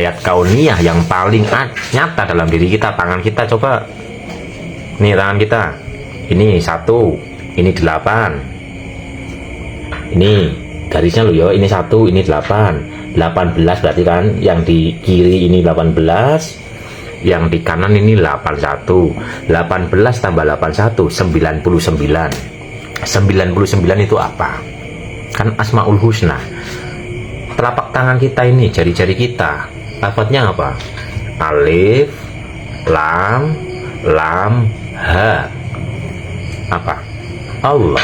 ayat kauniyah yang paling nyata dalam diri kita. Tangan kita, coba nih, tangan kita ini 1, ini 8, ini garisnya lo ya, ini 1, ini 8, 18 berarti kan. Yang di kiri ini 18, yang di kanan ini 81. 18 tambah 81 99. 99 itu apa? Kan Asmaul Husna. Telapak tangan kita ini, jari-jari kita, lafadznya apa? Alif, lam, ha. Apa? Allah.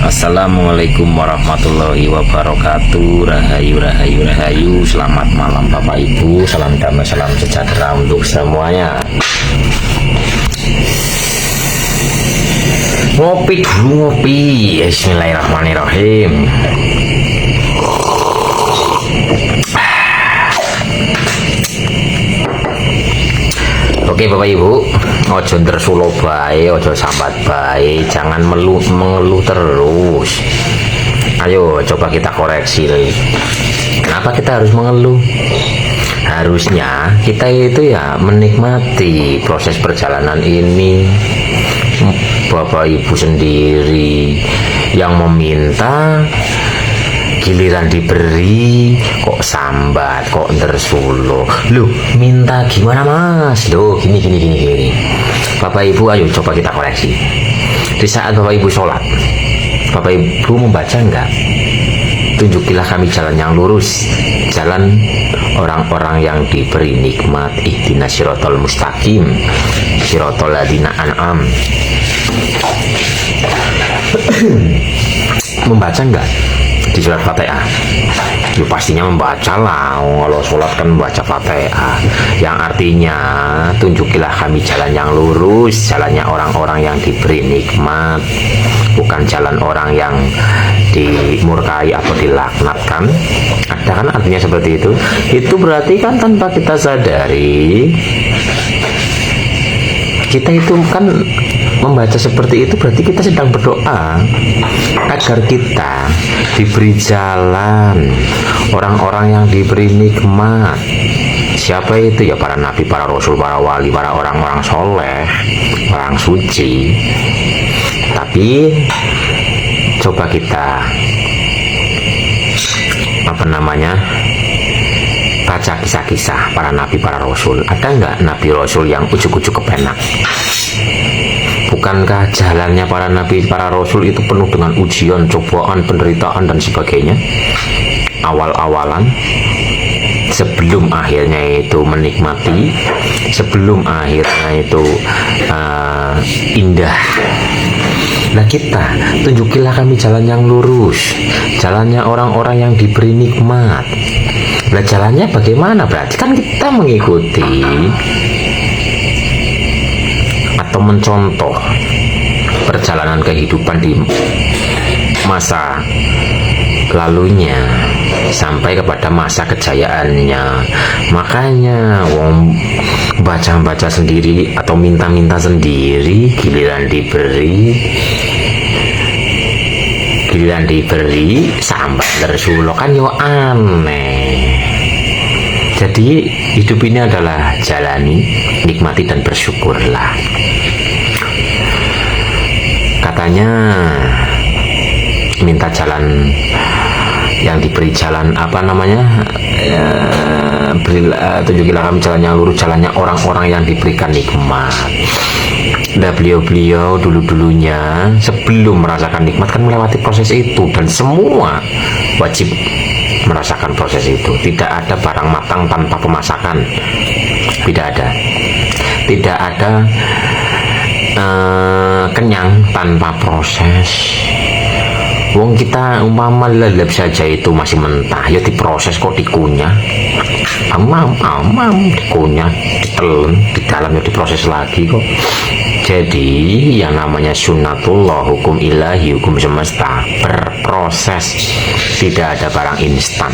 Assalamualaikum warahmatullahi wabarakatuh. Rahayu. Selamat malam Bapak Ibu. Salam damai, salam sejahtera untuk semuanya. Ngopi dulu, ngopi. Bismillahirrahmanirrahim. Oke Bapak Ibu, ojo ndersulo bae, ojo sambat bae, jangan mengeluh terus. Ayo coba kita koreksi. Kenapa kita harus mengeluh? Harusnya kita itu ya menikmati proses perjalanan ini. Bapak Ibu sendiri yang meminta, giliran diberi kok sambat, kok ndersulo. Loh, minta gimana Mas? Loh, gini. Bapak Ibu, ayo coba kita koreksi. Di saat Bapak Ibu sholat, Bapak Ibu membaca enggak? Tunjukilah kami jalan yang lurus, jalan orang-orang yang diberi nikmat. Ihdinas siratal mustaqim, siratal ladzina an'am. Membaca enggak di surat Fatihah? Ya pastinya membaca lah, kalau sholat kan membaca Fatihah, yang artinya tunjukilah kami jalan yang lurus, jalannya orang-orang yang diberi nikmat, bukan jalan orang yang dimurkai atau dilaknatkan. Ada kan artinya seperti itu. Itu berarti kan tanpa kita sadari, kita itu kan membaca seperti itu, berarti kita sedang berdoa agar kita diberi jalan orang-orang yang diberi nikmat. Siapa itu? Ya para nabi, para rasul, para wali, para orang-orang soleh, orang suci. Tapi coba kita baca kisah-kisah para nabi, para rasul. Ada nggak nabi rasul yang ujuk-ujuk kepenak? Bukankah jalannya para nabi, para rasul itu penuh dengan ujian, cobaan, penderitaan dan sebagainya? Awal-awalan, sebelum akhirnya itu menikmati, sebelum akhirnya itu indah. Nah kita, tunjukilah kami jalan yang lurus, jalannya orang-orang yang diberi nikmat. Nah jalannya bagaimana? Berarti kan kita mengikuti atau mencontoh perjalanan kehidupan di masa lalunya sampai kepada masa kejayaannya. Makanya wong baca-baca sendiri atau minta-minta sendiri, giliran diberi sambat tersulo, kan yo aneh. Jadi hidup ini adalah jalani, nikmati dan bersyukurlah. Katanya minta jalan, yang diberi jalan tunjukilah kami jalan yang lurus, jalannya orang-orang yang diberikan nikmat. Dan beliau-beliau dulu-dulunya sebelum merasakan nikmat kan melewati proses itu, dan semua wajib merasakan proses itu. Tidak ada barang matang tanpa pemasakan, tidak ada kenyang tanpa proses. Wong kita umpama lelep saja itu masih mentah, ya diproses kok, dikunyah, dikunyah, ditelen, di dalamnya diproses lagi kok. Jadi yang namanya sunnatullah, hukum ilahi, hukum semesta, berproses, tidak ada barang instan.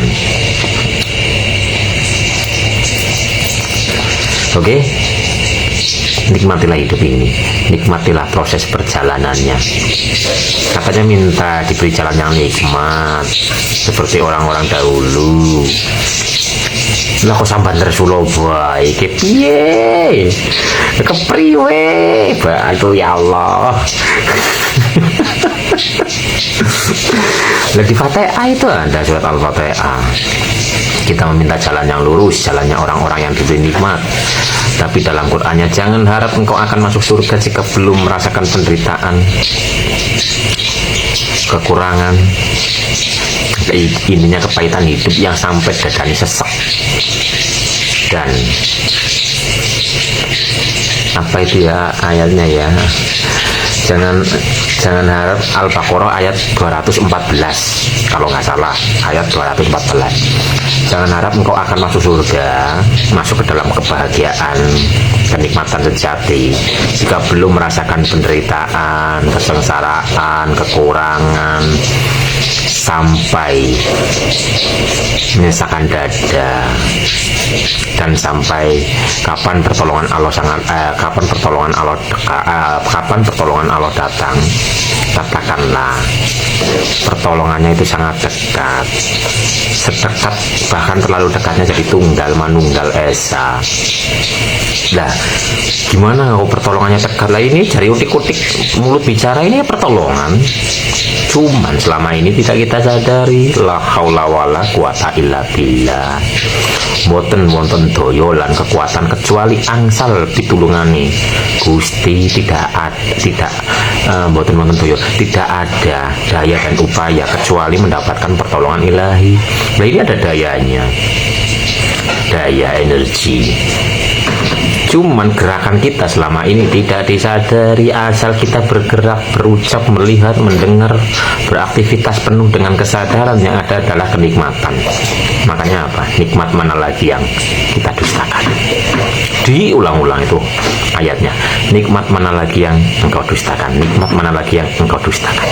Oke, nikmatilah hidup ini, nikmatilah proses perjalanannya. Katanya minta diberi jalan yang nikmat seperti orang-orang dahulu. Lah kok sampean tersulo bae iki piye? Kepriwe? Aduh ya Allah. Lagi Fatihah itu ada surat Al-Fatihah. Kita meminta jalan yang lurus, jalannya orang-orang yang diberi nikmat. Tapi dalam Qur'annya, jangan harap engkau akan masuk surga jika belum merasakan penderitaan, kekurangan, ininya kepahitan hidup yang sampai dadanya sesak. Dan apa itu ya ayatnya ya, jangan harap, Al-Baqarah ayat 214 kalau nggak salah, ayat 214. Jangan harap engkau akan masuk surga, masuk ke dalam kebahagiaan, kenikmatan sejati jika belum merasakan penderitaan, kesengsaraan, kekurangan, sampai menyisakan dada. Dan sampai kapan pertolongan Allah kapan pertolongan Allah datang, katakanlah pertolongannya itu sangat dekat, sedekat, bahkan terlalu dekatnya jadi tunggal manunggal esa. Lah gimana kalau pertolongannya dekat? Lah ini jari utik-utik mulut bicara ini pertolongan, cuman selama ini tidak kita sadari. La haula wala quwata illa billah. Boten wonten doyolan kekuatan kecuali angsal pitulungane Gusti. Boten wonten doyo, tidak ada daya dan upaya kecuali mendapatkan pertolongan ilahi. Nah ini ada dayanya, daya energi. Cuman gerakan kita selama ini tidak disadari, asal kita bergerak, berucap, melihat, mendengar, beraktivitas penuh dengan kesadaran yang ada adalah kenikmatan. Makanya apa? Nikmat mana lagi yang kita dustakan? Diulang-ulang itu ayatnya. Nikmat mana lagi yang engkau dustakan? Nikmat mana lagi yang engkau dustakan?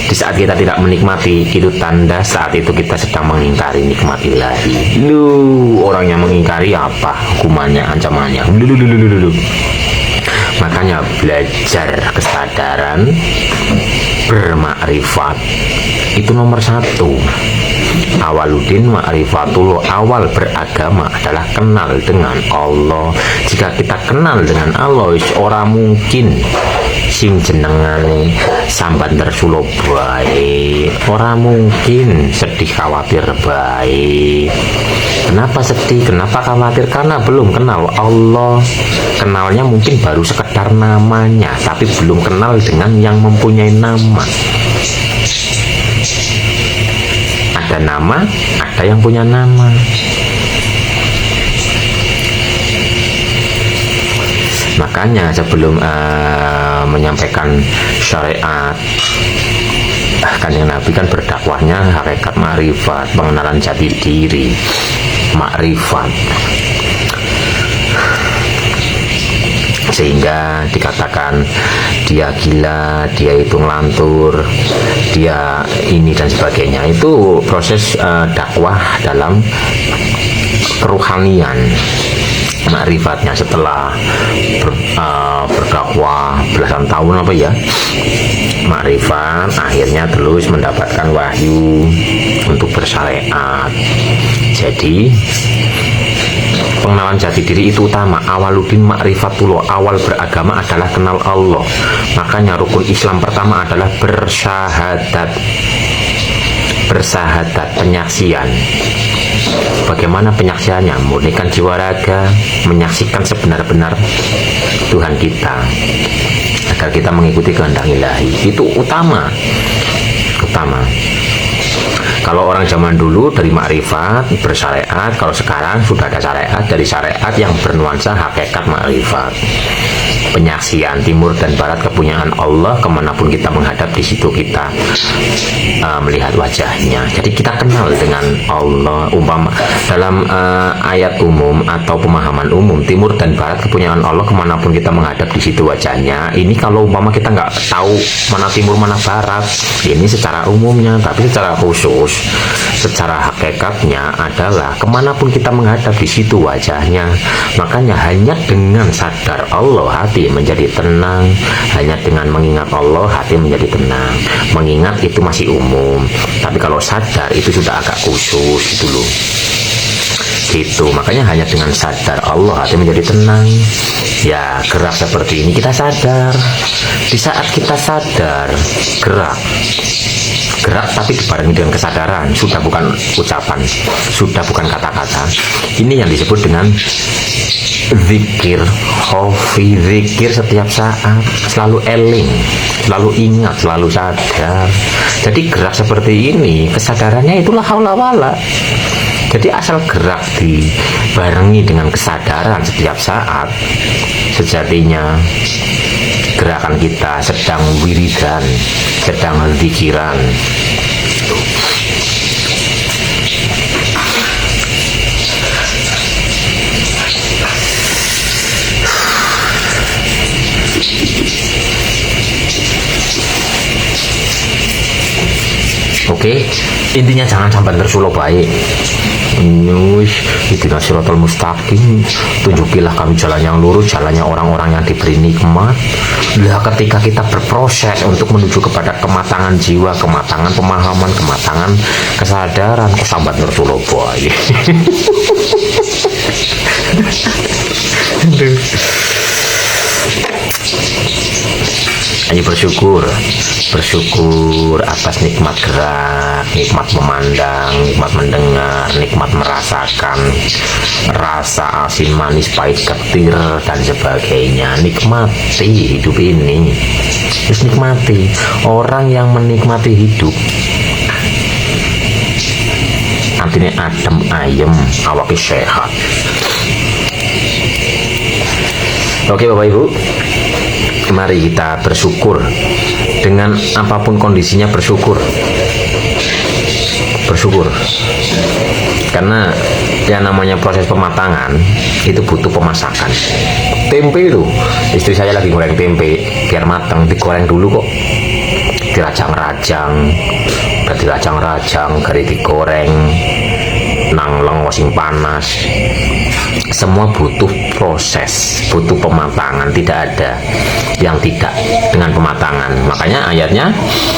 Di saat kita tidak menikmati, itu tanda saat itu kita sedang mengingkari nikmat ilahi. Orang yang mengingkari apa hukumannya, ancamannya? Makanya belajar kesadaran, bermakrifat itu nomor satu. Awaludin ma'rifatullah, awal beragama adalah kenal dengan Allah. Jika kita kenal dengan Allah, ora mungkin sing jenengane sambat tersulo bae, ora mungkin sedih khawatir bae. Kenapa sedih, kenapa khawatir? Karena belum kenal Allah. Kenalnya mungkin baru sekedar namanya, tapi belum kenal dengan yang mempunyai nama. Ada nama, ada yang punya nama. Makanya sebelum menyampaikan syariat, kan yang Nabi kan berdakwahnya hakikat makrifat, pengenalan jati diri, makrifat. Sehingga dikatakan dia gila, dia itu ngelantur, dia ini dan sebagainya. Itu proses dakwah dalam keruhanian. Makrifatnya setelah berdakwah belasan tahun apa ya, makrifat akhirnya terus mendapatkan wahyu untuk bersyariat. Jadi pengenalan jati diri itu utama. Awaludin ma'rifatullah, awal beragama adalah kenal Allah. Makanya rukun Islam pertama adalah bersyahadat, penyaksian. Bagaimana penyaksiannya? Murnikan jiwa raga, menyaksikan sebenar-benar Tuhan kita, agar kita mengikuti kehendak ilahi. Itu utama. Kalau orang zaman dulu dari makrifat bersyariat, kalau sekarang sudah ada syariat, dari syariat yang bernuansa hakikat makrifat. penyaksian. Timur dan barat kepunyaan Allah, kemanapun kita menghadap di situ kita melihat wajahnya. Jadi kita kenal dengan Allah. Umpama dalam ayat umum atau pemahaman umum, timur dan barat kepunyaan Allah, kemanapun kita menghadap di situ wajahnya. Ini kalau umpama kita nggak tahu mana timur mana barat, ini secara umumnya. Tapi secara khusus, secara hakikatnya adalah kemanapun kita menghadap di situ wajahnya. Makanya hanya dengan sadar Allah hati menjadi tenang. Hanya dengan mengingat Allah hati menjadi tenang. Mengingat itu masih umum, tapi kalau sadar itu sudah agak khusus gitu loh. Gitu, makanya hanya dengan sadar Allah hati menjadi tenang. Ya, gerak seperti ini kita sadar. Di saat kita sadar, gerak tapi dibarengi dengan kesadaran, sudah bukan ucapan, sudah bukan kata-kata. Ini yang disebut dengan zikir, hofi, zikir setiap saat, selalu eling, selalu ingat, selalu sadar. Jadi gerak seperti ini, kesadarannya itulah haula wala. Jadi asal gerak dibarengi dengan kesadaran setiap saat, sejatinya gerakan kita sedang wiridan, sedang zikiran. Oke, intinya jangan sampai tersulo baik. Ihdinas siratal mustaqim, tunjukilah kami jalan yang lurus, jalannya orang-orang yang diberi nikmat. Lah ketika kita berproses untuk menuju kepada kematangan jiwa, kematangan pemahaman, kematangan kesadaran, kok sambat tersulo baik. Ayo bersyukur atas nikmat gerak, nikmat memandang, nikmat mendengar, nikmat merasakan rasa asin manis pahit ketir dan sebagainya. Nikmati hidup ini, terus nikmati. Orang yang menikmati hidup artinya adem ayem, awake sehat. Oke Bapak Ibu, mari kita bersyukur dengan apapun kondisinya. Bersyukur karena yang namanya proses pematangan itu butuh pemasakan. Tempe itu, istri saya lagi goreng tempe biar matang, digoreng dulu kok, dirajang-rajang, gari digoreng nang lengo sing panas. Semua butuh proses, butuh pematangan. Tidak ada yang tidak dengan pematangan. Makanya ayatnya,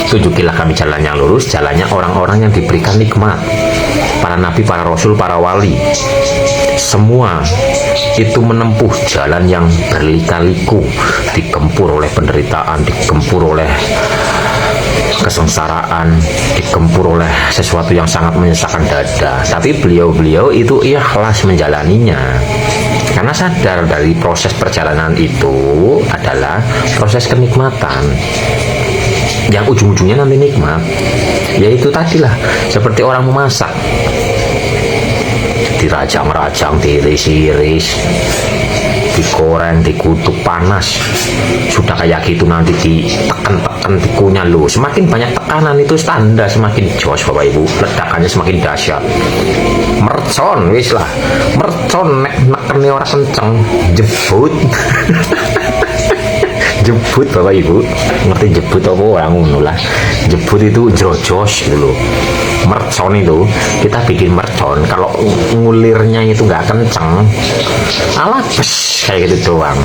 tunjukilah kami jalan yang lurus, jalannya orang-orang yang diberikan nikmat, para nabi, para rasul, para wali. Semua itu menempuh jalan yang berlika-liku, digempur oleh penderitaan, digempur oleh kesengsaraan, digempur oleh sesuatu yang sangat menyesakkan dada. Tapi beliau-beliau itu ikhlas menjalaninya, karena sadar dari proses perjalanan itu adalah proses kenikmatan yang ujung-ujungnya nanti nikmat. Yaitu tadilah seperti orang memasak, dirajang-rajang, diiris-iris, digoreng, dikutuk panas, sudah kayak gitu nanti ditekan-tekan, dikunyah loh. Semakin banyak tekanan itu tanda semakin jos Bapak Ibu, ledakannya semakin dahsyat. Mercon wis lah, mercon nek nekene ora kenceng jebut. Jebut Bapak Ibu, ngerti jebut apa orang ngono lah. Jebut itu jojos gitu loh. Mercon itu kita bikin mercon, kalau ngulirnya itu nggak kenceng, alah bes kayak gitu doang.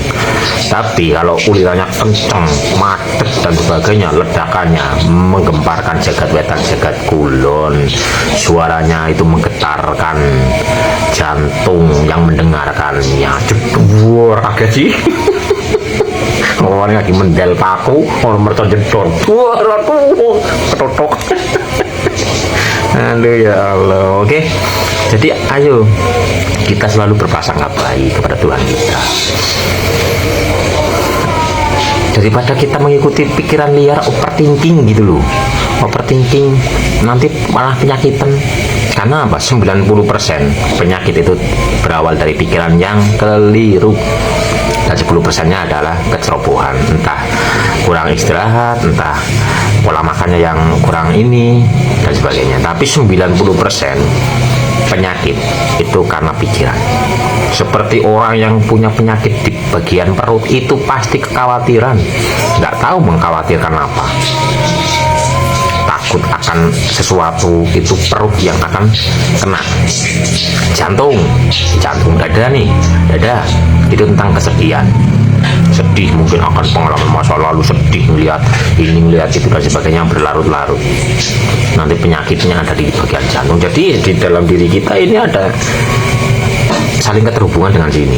Tapi kalau ulirannya kenceng, macet dan sebagainya, ledakannya menggemparkan jagat wetan, jagat kulon. Suaranya itu menggetarkan jantung yang mendengarkannya. Jedor kaget sih. Orang lagi mendel paku, orang mercon jedor. Waduh, ketotok. Aduh ya Allah. Oke, jadi ayo kita selalu berprasangka baik kepada Tuhan kita, daripada kita mengikuti pikiran liar, overthinking gitu loh. Overthinking nanti malah penyakitan. Karena apa? 90% penyakit itu berawal dari pikiran yang keliru. Dan 10%-nya adalah kecerobohan, entah kurang istirahat, entah pola makannya yang kurang ini dan sebagainya. Tapi 90% penyakit itu karena pikiran. Seperti orang yang punya penyakit di bagian perut itu pasti kekhawatiran, nggak tahu mengkhawatirkan apa, takut akan sesuatu, itu perut yang akan kena. Jantung dada itu tentang kesedihan, sedih, mungkin akan pengalaman masa lalu, sedih melihat ini, melihat itu dan sebagainya, berlarut-larut. Nanti penyakitnya ada di bagian jantung. Jadi di dalam diri kita ini ada saling keterhubungan dengan sini,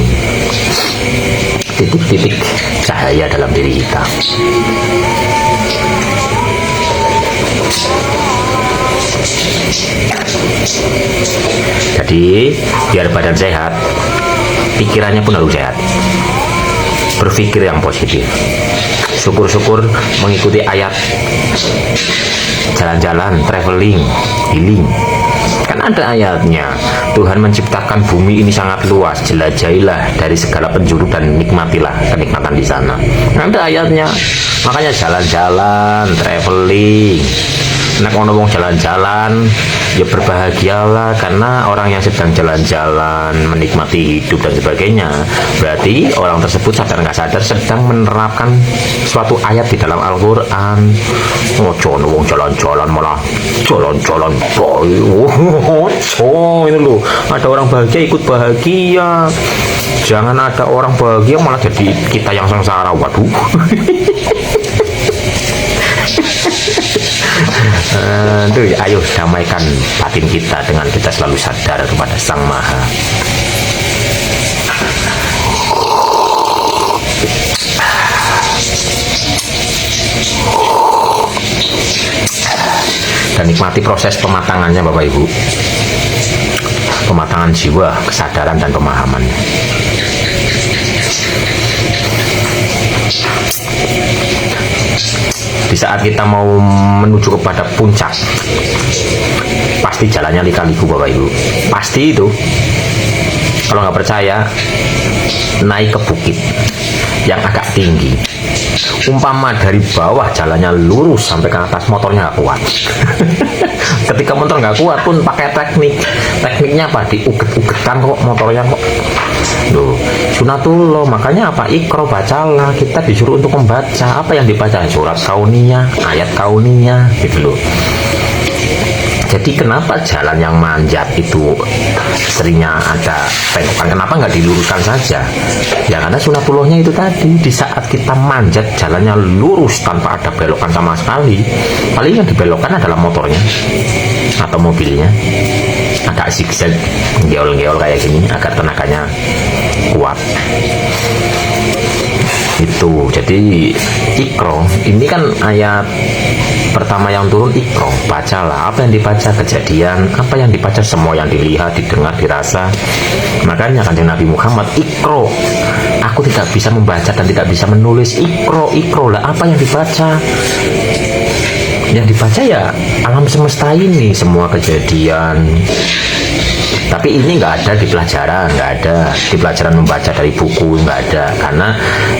titik-titik cahaya dalam diri kita. Jadi biar badan sehat, pikirannya pun harus sehat. Berpikir yang positif, syukur-syukur mengikuti ayat, jalan-jalan, traveling, healing. Kan ada ayatnya, Tuhan menciptakan bumi ini sangat luas, jelajahilah dari segala penjuru dan nikmatilah kenikmatan di sana. Ada ayatnya, makanya jalan-jalan, traveling. Nek ono wong jalan-jalan, ya berbahagialah, karena orang yang sedang jalan-jalan menikmati hidup dan sebagainya, berarti orang tersebut sadar nggak sadar sedang menerapkan suatu ayat di dalam Al-Quran. Oh, jangan wong jalan-jalan malah jalan-jalan boy. Oh, ini loh, ada orang bahagia ikut bahagia, jangan ada orang bahagia malah jadi kita yang sengsara. Waduh. Ayo damaikan batin kita dengan kita selalu sadar kepada Sang Maha. Dan nikmati proses pematangannya Bapak Ibu, pematangan jiwa, kesadaran dan pemahaman. Di saat kita mau menuju kepada puncak, pasti jalannya lika-liku Bapak Ibu, pasti itu. Kalau nggak percaya, naik ke bukit yang agak tinggi, umpama dari bawah jalannya lurus sampai ke atas, motornya nggak kuat. Ketika motor nggak kuat pun pakai tekniknya apa, diuget-ugetan kok motornya kok. Loh, sunatullah, makanya apa, ikro, bacalah. Kita disuruh untuk membaca. Apa yang dibaca? Surat kauniyah, ayat kauniyah, gitu loh. Jadi kenapa jalan yang manjat itu seringnya ada pengokan? Kenapa nggak diluruskan saja? Ya karena sunatullahnya itu tadi, di saat kita manjat jalannya lurus tanpa ada belokan sama sekali, paling yang dibelokkan adalah motornya atau mobilnya. Agak zigzag, geol-geol kayak gini agar tenaganya kuat. Itu jadi ikro ini kan ayat pertama yang turun, ikro, bacalah. Apa yang dibaca? Kejadian. Apa yang dibaca? Semua yang dilihat, didengar, dirasa. Makanya Kanjeng Nabi Muhammad, ikro, aku tidak bisa membaca dan tidak bisa menulis. Ikro lah. Apa yang dibaca? Yang dibaca ya alam semesta ini, semua kejadian. Tapi ini nggak ada di pelajaran, nggak ada di pelajaran membaca dari buku, nggak ada, karena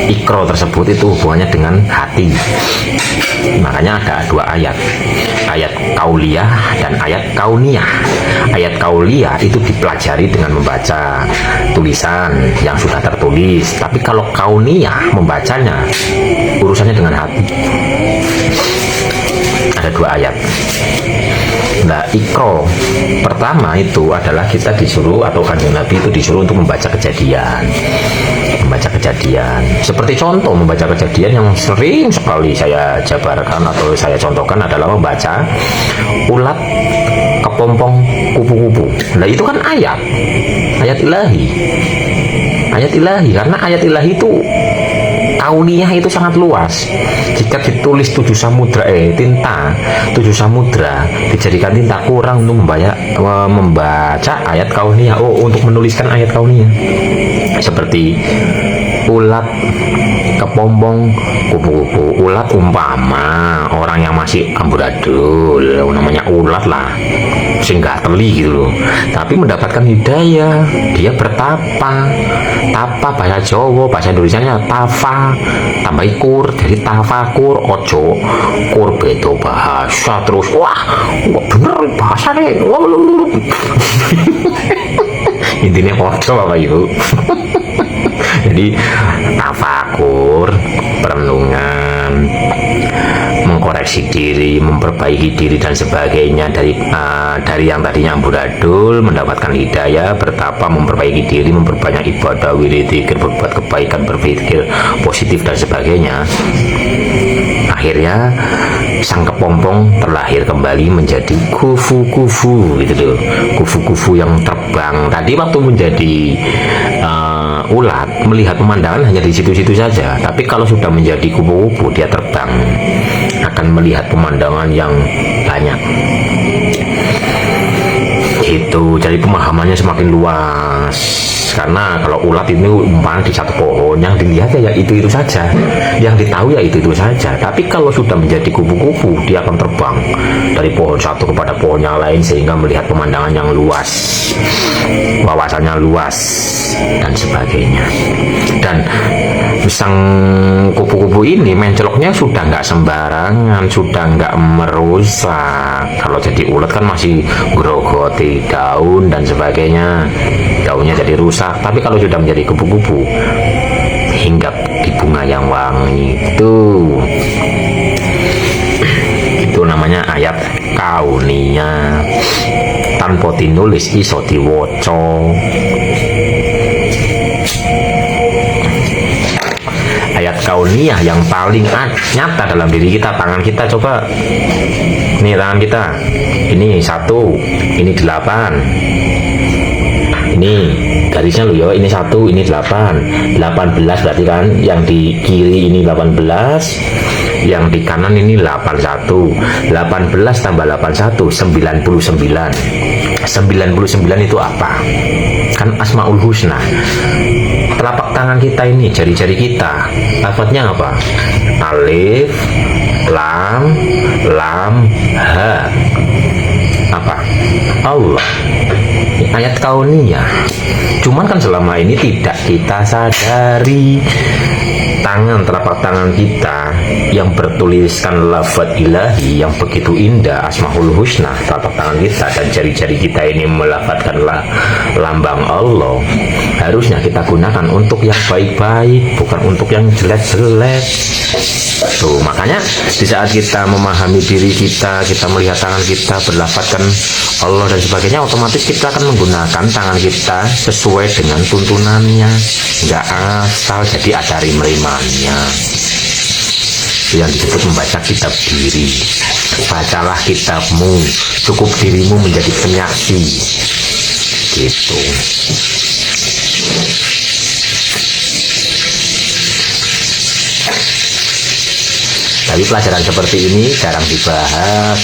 ikro tersebut itu hubungannya dengan hati. Makanya ada dua ayat, ayat kauliyah dan ayat kauniyah. Ayat kauliyah itu dipelajari dengan membaca tulisan yang sudah tertulis, tapi kalau kauniyah membacanya urusannya dengan hati. Ada dua ayat. Nah, ikro pertama itu adalah kita disuruh, atau Kanjeng Nabi itu disuruh untuk membaca kejadian. Membaca kejadian. Seperti contoh membaca kejadian yang sering sekali saya jabarkan atau saya contohkan adalah membaca ulat kepompong kupu-kupu. Nah, itu kan ayat. Ayat ilahi. Ayat ilahi, karena ayat ilahi itu kauniyah itu sangat luas. Jika ditulis 7 samudra, tinta 7 samudra dijadikan tinta, kurang untuk membaca ayat kauniyah. Oh, untuk menuliskan ayat kauniyah. Seperti ulat kepompong kupu-kupu. Ulat umpama orang yang masih amburadul, namanya ulat lah. sehingga teli gitu loh, tapi mendapatkan hidayah. Dia bertapa. Tapa bahasa Jawa, bahasa Indonesianya tafa, tambah kur jadi tafakur. Ojo kur beda bahasa terus wah bener bahasa nih. Intinya ojo Bapak Ibu. Jadi tafakur, perenungan, mengkoreksi diri, memperbaiki diri dan sebagainya dari yang tadinya amburadul mendapatkan hidayah, bertapa, memperbaiki diri, memperbanyak ibadah, wirid, zikir, berbuat kebaikan, berpikir positif dan sebagainya. Akhirnya sang kepompong terlahir kembali menjadi kufu-kufu gitu loh, kufu-kufu yang terbang. Tadi waktu menjadi ulat melihat pemandangan hanya di situ-situ saja, tapi kalau sudah menjadi kupu-kupu dia terbang, akan melihat pemandangan yang banyak. Itu jadi pemahamannya semakin luas. Karena kalau ulat ini umpama di satu pohon, yang dilihat ya itu saja, yang ditahu ya itu saja. Tapi kalau sudah menjadi kupu-kupu, dia akan terbang dari pohon satu kepada pohon yang lain sehingga melihat pemandangan yang luas, wawasannya luas dan sebagainya. Dan sang kupu-kupu ini menceloknya sudah nggak sembarangan, sudah nggak merusak. Kalau jadi ulat kan masih grogoti daun dan sebagainya, daunnya jadi rusak. Tapi kalau sudah menjadi kupu-kupu, hinggap di bunga yang wangi, itu namanya ayat kaunia. Tanpa tinulis iso diwoco. Ayat kauniyah yang paling nyata dalam diri kita. Tangan kita, coba nih tangan kita, ini 1, ini 8, ini garisnya lo ya, ini 1, ini 8, 18 berarti kan, yang di kiri ini 18, yang di kanan ini 81, 18 tambah 81, 99. 99 itu apa? Kan Asmaul Husna. Telapak tangan kita ini, jari-jari kita, lafadznya apa? Alif, lam, ha. Apa? Allah. Ayat kauniyah. Cuman kan selama ini tidak kita sadari, tangan, telapak tangan kita yang bertuliskan lafaz ilahi yang begitu indah, Asmaul Husna, telapak tangan kita dan jari-jari kita ini melafadzkan lambang Allah, harusnya kita gunakan untuk yang baik-baik, bukan untuk yang jelek-jelek. Tuh, makanya di saat kita memahami diri kita, kita melihat tangan kita berlafadzkan Allah dan sebagainya, otomatis kita akan menggunakan tangan kita sesuai dengan tuntunannya, nggak asal jadi ada rimanya. Yang disebut membaca kitab diri. Bacalah kitabmu, cukup dirimu menjadi penyaksi, gitu. Tapi pelajaran seperti ini jarang dibahas,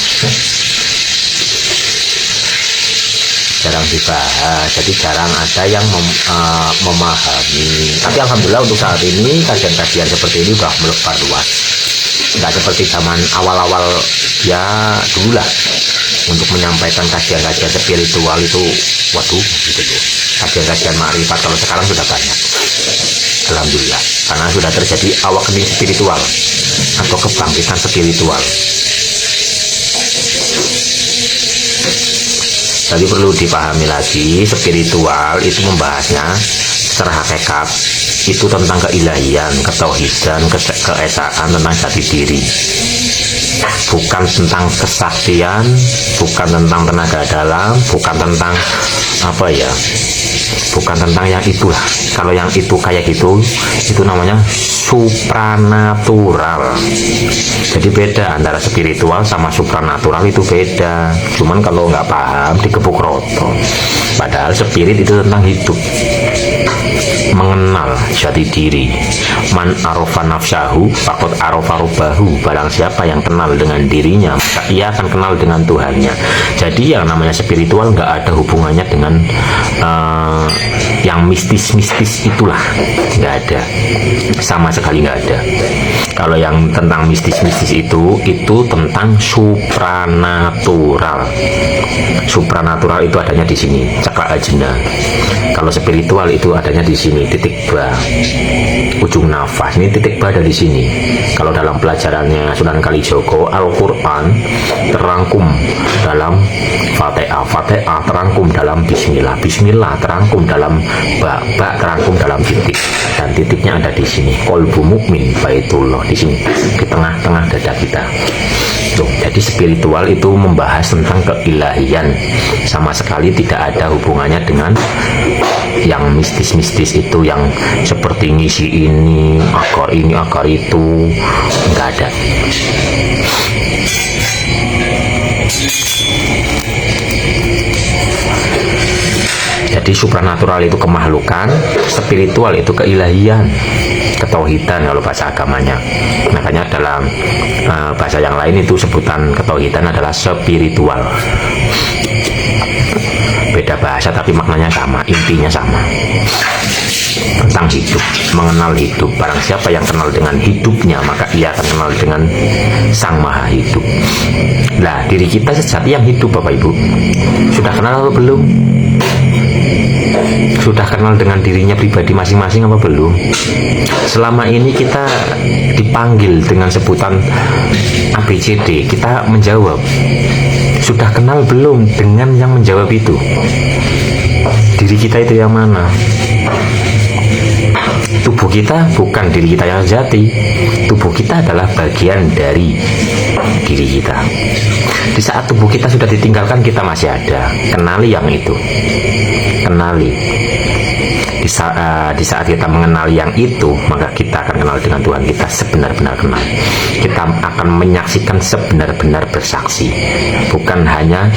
jadi jarang ada yang memahami. Tapi alhamdulillah untuk saat ini kajian-kajian seperti ini sudah melebar luas, nggak seperti zaman awal-awal ya dulu lah. Untuk menyampaikan kajian-kajian spiritual itu, waduh gitu loh, kajian-kajian makrifat kalau sekarang sudah banyak, alhamdulillah, karena sudah terjadi awakening spiritual atau kebangkitan spiritual. Tapi perlu dipahami lagi, spiritual itu membahasnya secara hakikat itu tentang keilahian, ketauhidan, keesaan, tentang jati diri, bukan tentang kesaktian, bukan tentang tenaga dalam, bukan tentang apa ya, bukan tentang yang itulah. Kalau yang itu kayak gitu, itu namanya supranatural. Jadi beda antara spiritual sama supranatural, itu beda. Cuman kalau nggak paham digebuk roto. Padahal spirit itu tentang hidup. mengenal jati diri. Man arofa nafsahu faqad arofa rabbahu. Barang siapa yang kenal dengan dirinya, maka ia akan kenal dengan Tuhannya. Jadi yang namanya spiritual nggak ada hubungannya dengan yang mistis-mistis itulah, nggak ada, sama sekali nggak ada. Kalau yang tentang mistis-mistis itu tentang supranatural. Supranatural itu adanya di sini, cakra ajna. Kalau spiritual itu adanya di sini, titik ba, ujung nafas. Ini titik ba ada di sini. Kalau dalam pelajarannya Sunan Kalijogo, Al-Quran terangkum dalam Fatihah, Fatihah terangkum dalam Bismillah, Bismillah terangkum dalam ba, ba terangkum dalam titik, dan titiknya ada di sini. Qalbu mukmin baitullah, di sini, di tengah-tengah dada kita. Tuh, jadi spiritual itu membahas tentang keilahian, sama sekali tidak ada hubungannya dengan yang mistis-mistis itu, yang seperti ngisi ini akar itu, nggak ada. Jadi supranatural itu kemakhlukan, spiritual itu keilahian, ketauhidan kalau bahasa agamanya. Makanya dalam bahasa yang lain itu sebutan ketauhidan adalah spiritual. Beda bahasa tapi maknanya sama, intinya sama. Tentang hidup, mengenal hidup. Barang siapa yang kenal dengan hidupnya, maka ia akan kenal dengan Sang Maha Hidup. Nah, diri kita sejati yang hidup, Bapak Ibu. Sudah kenal atau belum? Sudah kenal dengan dirinya pribadi masing-masing apa belum? Selama ini kita dipanggil dengan sebutan ABCD, kita menjawab. Sudah kenal belum dengan yang menjawab itu? Diri kita itu yang mana? Tubuh kita bukan diri kita yang sejati. Tubuh kita adalah bagian dari diri kita. Di saat tubuh kita sudah ditinggalkan, kita masih ada. Kenali yang itu. Kenali. Di saat kita mengenali yang itu, maka kita akan kenal dengan Tuhan kita sebenar-benar kenal. Kita akan menyaksikan sebenar-benar bersaksi, bukan hanya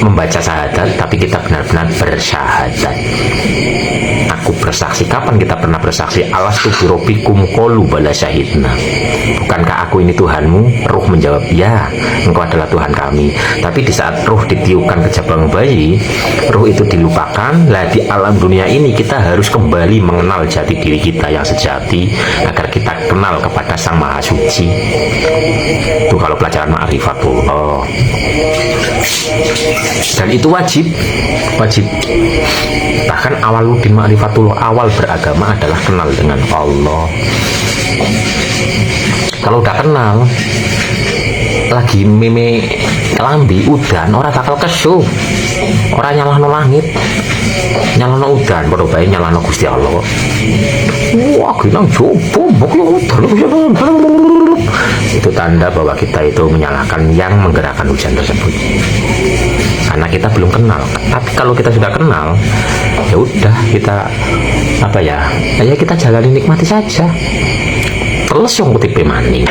membaca syahadat, tapi kita benar-benar bersyahadat. Aku bersaksi. Kapan kita pernah bersaksi? Alastu birobikum qalu bala syahidna. Bukankah aku ini Tuhanmu? Ruh menjawab, ya, engkau adalah Tuhan kami. Tapi di saat ruh ditiupkan ke jabang bayi, ruh itu dilupakan. Lah di alam dunia ini kita harus kembali mengenal jati diri kita yang sejati, agar kita kenal kepada Sang Maha Suci. Itu kalau pelajaran ma'rifatullah. Dan itu wajib. Bahkan awaludin ma'rifatullah, awal beragama adalah kenal dengan Allah. Kalau udah kenal, lagi meme lambi udan, orang bakal kesu, orang nyalahno langit, nyalahno udan, padha bae nyalahno Gusti Allah. Wah, gilang jopo, itu tanda bahwa kita itu menyalahkan yang menggerakkan hujan tersebut. Karena kita belum kenal. Tapi kalau kita sudah kenal, ya udah, kita kita jalani, nikmati saja. Teles yang kutipe maning.